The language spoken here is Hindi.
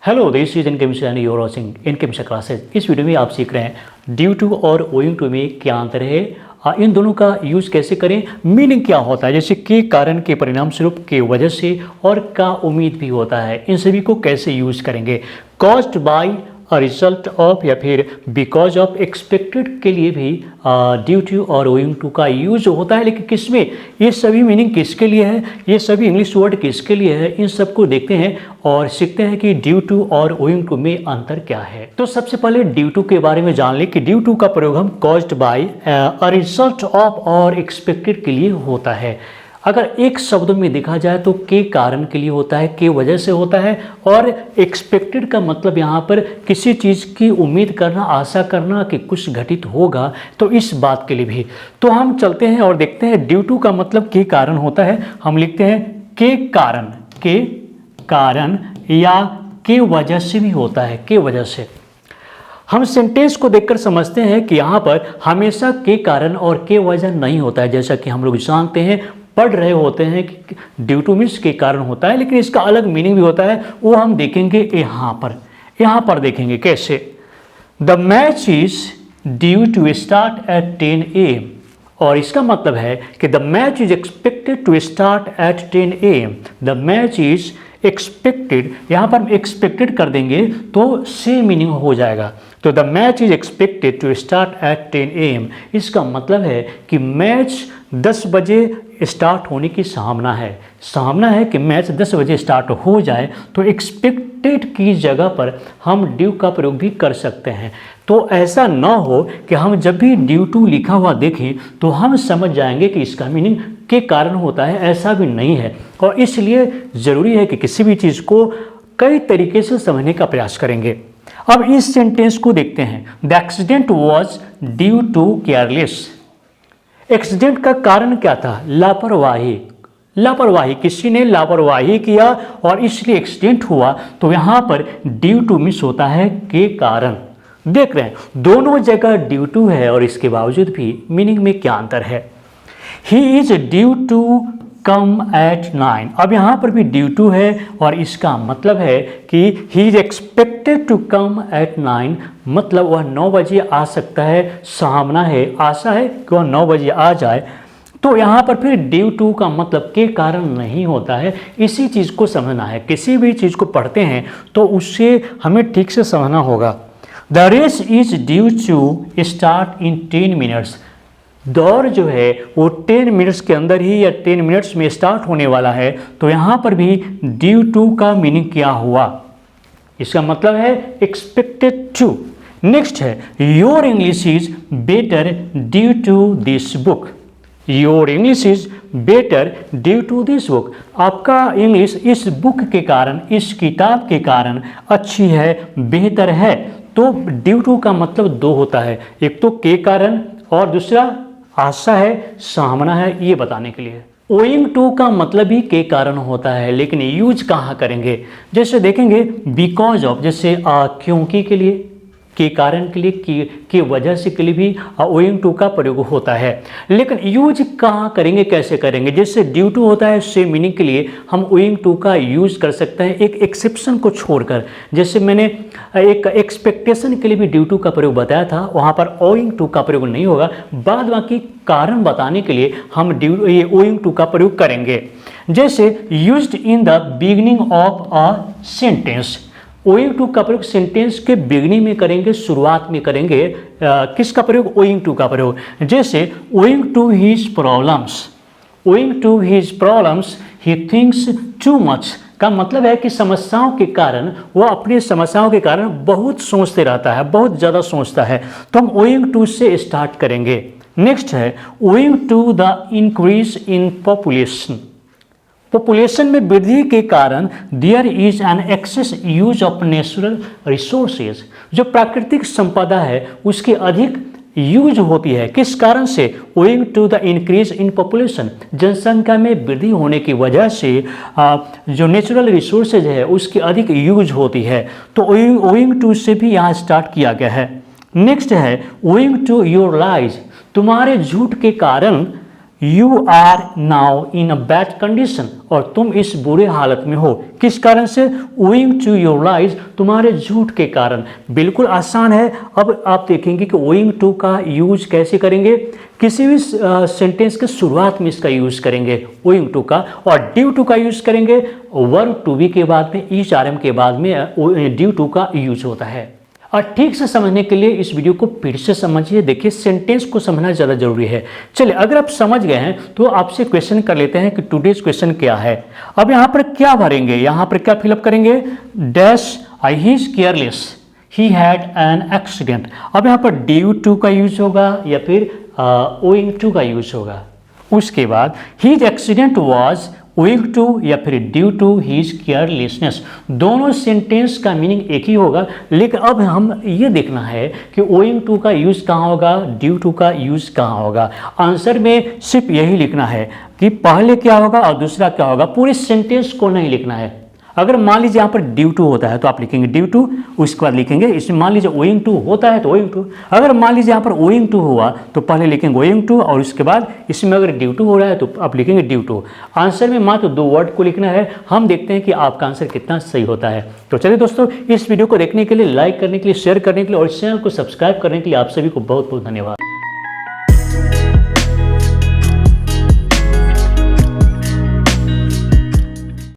Hello, this is income and your watching income classes. इस वीडियो में आप सीख रहे हैं ड्यू टू और ओइंग टू में क्या अंतर है, इन दोनों का यूज कैसे करें, मीनिंग क्या होता है, जैसे के कारण, के परिणाम स्वरूप, के वजह से और का उम्मीद भी होता है, इन सभी को कैसे यूज करेंगे। Caused by a result of या फिर बिकॉज ऑफ एक्सपेक्टेड के लिए भी ड्यू टू और ओइंग टू का यूज होता है, लेकिन किसमें, ये सभी मीनिंग किसके लिए है, ये सभी इंग्लिश वर्ड किसके लिए है, इन सबको देखते हैं और सीखते हैं कि ड्यू टू और ओइंग टू में अंतर क्या है। तो सबसे पहले ड्यू टू के बारे में जान लें कि ड्यू टू का प्रयोग हम caused by a result of और एक्सपेक्टेड के लिए होता है। अगर एक शब्द में देखा जाए तो के कारण के लिए होता है, के वजह से होता है, और एक्सपेक्टेड का मतलब यहाँ पर किसी चीज़ की उम्मीद करना, आशा करना कि कुछ घटित होगा, तो इस बात के लिए भी। तो हम चलते हैं और देखते हैं ड्यू टू का मतलब के कारण होता है। हम लिखते हैं के कारण या के वजह से भी होता है, के वजह से। हम सेंटेंस को देखकर समझते हैं कि यहाँ पर हमेशा के कारण और के वजह नहीं होता है, जैसा कि हम लोग जानते हैं, पढ़ रहे होते हैं कि ड्यू टू मीन्स के कारण होता है, लेकिन इसका अलग मीनिंग भी होता है, वो हम देखेंगे यहाँ पर देखेंगे कैसे। The match is due to start at 10 AM, और इसका मतलब है कि the match is expected to start at 10 AM। The match is expected, यहाँ पर हम एक्सपेक्टेड कर देंगे तो सेम मीनिंग हो जाएगा। तो the match is expected to start at 10 AM, इसका मतलब है कि मैच 10 बजे स्टार्ट होने की संभावना है कि मैच 10 बजे स्टार्ट हो जाए, तो एक्सपेक्टेड की जगह पर हम ड्यू का प्रयोग भी कर सकते हैं। तो ऐसा ना हो कि हम जब भी ड्यू टू लिखा हुआ देखें तो हम समझ जाएंगे कि इसका मीनिंग के कारण होता है, ऐसा भी नहीं है। और इसलिए ज़रूरी है कि किसी भी चीज़ को कई तरीके से समझने का प्रयास करेंगे। अब इस सेंटेंस को देखते हैं। The accident was due to careless. Accident का कारण क्या था? लापरवाही, किसी ने लापरवाही किया और इसलिए एक्सीडेंट हुआ। तो यहाँ पर ड्यू टू मिस होता है के कारण। देख रहे हैं दोनों जगह ड्यू टू है और इसके बावजूद भी मीनिंग में क्या अंतर है। He is due to come at 9। अब यहाँ पर भी ड्यू टू है और इसका मतलब है कि he is expected to come at 9, मतलब वह 9 बजे आ सकता है, संभावना है, आशा है कि वह 9 बजे आ जाए। तो यहाँ पर फिर ड्यू टू का मतलब के कारण नहीं होता है। इसी चीज़ को समझना है, किसी भी चीज़ को पढ़ते हैं तो उससे हमें ठीक से समझना होगा। The race is due to start in 10 minutes. दौड़ जो है वो 10 मिनट्स के अंदर ही या 10 मिनट्स में स्टार्ट होने वाला है। तो यहाँ पर भी ड्यू टू का मीनिंग क्या हुआ, इसका मतलब है एक्सपेक्टेड टू। नेक्स्ट है your English is better due to this book. Your English is better due to this book. आपका इंग्लिश इस बुक के कारण, इस किताब के कारण अच्छी है, बेहतर है। तो ड्यू टू का मतलब दो होता है, एक तो के कारण और दूसरा आशा है, संभावना है, ये बताने के लिए। ओइंग टू का मतलब भी के कारण होता है, लेकिन यूज कहाँ करेंगे, जैसे देखेंगे बिकॉज ऑफ, जैसे क्योंकि के लिए, के कारण के लिए, की वजह से के लिए भी ओइंग टू का प्रयोग होता है। लेकिन यूज कहाँ करेंगे, कैसे करेंगे, जैसे ड्यू टू होता है सेम मीनिंग के लिए हम ओइंग टू का यूज कर सकते हैं, एक एक्सेप्शन को छोड़कर। जैसे मैंने एक एक्सपेक्टेशन के लिए भी ड्यू टू का प्रयोग बताया था, वहाँ पर ओइंग टू का प्रयोग नहीं होगा। बाद बाकी कारण बताने के लिए हम ये ओइंग टू का प्रयोग करेंगे। जैसे used in the beginning of a sentence. Owing to का प्रयोग सेंटेंस के बिगनिंग में करेंगे, शुरुआत में करेंगे। किसका प्रयोग? ओइंग टू का प्रयोग। जैसे owing to his problems he thinks too much का मतलब है कि समस्याओं के कारण, वह अपनी समस्याओं के कारण बहुत सोचते रहता है, बहुत ज़्यादा सोचता है। तो हम ओइंग टू से स्टार्ट करेंगे। नेक्स्ट है owing to the increase in population में वृद्धि के कारण there is an excess use of natural resources. जो प्राकृतिक संपदा है उसकी अधिक यूज होती है, किस कारण से? Owing to the increase in population, जनसंख्या में वृद्धि होने की वजह से जो नेचुरल रिसोर्सेज है उसकी अधिक यूज होती है। तो ओइंग टू से भी यहाँ स्टार्ट किया गया है। नेक्स्ट है ओइंग टू योर लाइज। तुम्हारे झूठ के कारण you are now in a bad condition, और तुम इस बुरे हालत में हो। किस कारण से? ओइंग टू योर लाइज, तुम्हारे झूठ के कारण। बिल्कुल आसान है। अब आप देखेंगे कि ओइंग टू का यूज कैसे करेंगे। किसी भी सेंटेंस के शुरुआत में इसका यूज करेंगे ओइंग टू का, और ड्यू टू का यूज करेंगे वर्ब टू बी के बाद में, ईच आर एम के बाद में ड्यू टू का यूज होता है। और ठीक से समझने के लिए इस वीडियो को फिर से समझिए। देखिए, सेंटेंस को समझना ज़्यादा जरूरी है। चलिए, अगर आप समझ गए हैं तो आपसे क्वेश्चन कर लेते हैं कि टुडेज क्वेश्चन क्या है। अब यहाँ पर क्या भरेंगे, यहाँ पर क्या फिलअप करेंगे? Dash he is careless, he had an accident. अब यहाँ पर ड्यू टू का यूज होगा या फिर ओइंग टू का यूज होगा। उसके बाद his accident was owing to या फिर ड्यू टू हीज केयरलेसनेस। दोनों सेंटेंस का मीनिंग एक ही होगा, लेकिन अब हम ये देखना है कि ओइंग टू का यूज कहाँ होगा, ड्यू टू का यूज कहाँ होगा। आंसर में सिर्फ यही लिखना है कि पहले क्या होगा और दूसरा क्या होगा, पूरे सेंटेंस को नहीं लिखना है। अगर मान लीजिए यहाँ पर ड्यू टू होता है तो आप लिखेंगे ड्यू टू, उसके बाद लिखेंगे इसमें मान लीजिए ओइंग टू होता है तो ओइंग टू। अगर मान लीजिए यहाँ पर ओइंग टू हुआ तो पहले लिखेंगे ओइंग टू, और उसके बाद इसमें अगर ड्यू टू हो रहा है तो आप लिखेंगे ड्यू टू। आंसर में मात्र 2 वर्ड को लिखना है। हम देखते हैं कि आपका आंसर कितना सही होता है। तो चलिए दोस्तों, इस वीडियो को देखने के लिए, लाइक करने के लिए, शेयर करने के लिए और इस चैनल को सब्सक्राइब करने के लिए आप सभी को बहुत बहुत धन्यवाद।